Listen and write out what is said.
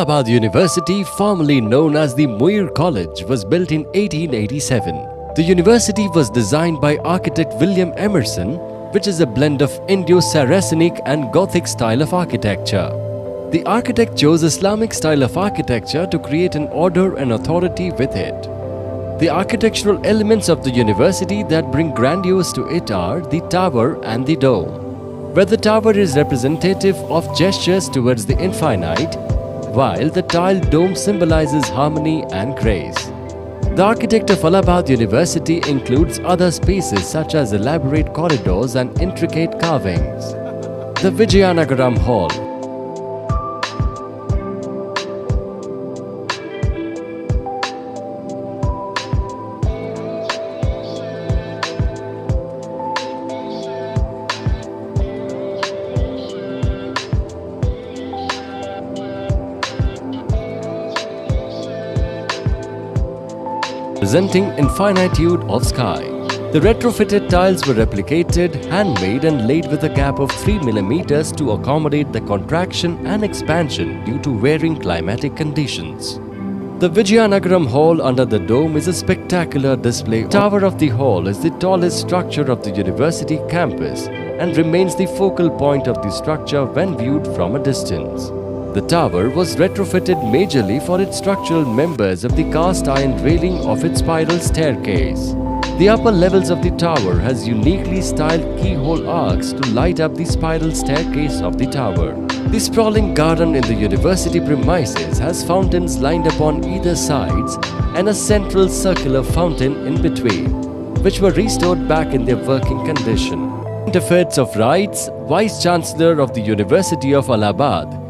Allahabad University, formerly known as the Muir College, was built in 1887. The university was designed by architect William Emerson, which is a blend of Indo-Saracenic and Gothic style of architecture. The architect chose Islamic style of architecture to create an order and authority with it. The architectural elements of the university that bring grandeur to it are the tower and the dome, where the tower is representative of gestures towards the infinite, while the tiled dome symbolizes harmony and grace. The architect of Allahabad University includes other spaces such as elaborate corridors and intricate carvings. The Vijayanagaram Hall. Presenting infinitude of sky. The retrofitted tiles were replicated, handmade and laid with a gap of 3 mm to accommodate the contraction and expansion due to varying climatic conditions. The Vijayanagaram Hall under the dome is a spectacular display. The tower of the hall is the tallest structure of the university campus and remains the focal point of the structure when viewed from a distance. The tower was retrofitted majorly for its structural members of the cast iron railing of its spiral staircase. The upper levels of the tower has uniquely styled keyhole arcs to light up the spiral staircase of the tower. The sprawling garden in the university premises has fountains lined upon either sides and a central circular fountain in between, which were restored back in their working condition. Interfaith of Rights, Vice Chancellor of the University of Allahabad,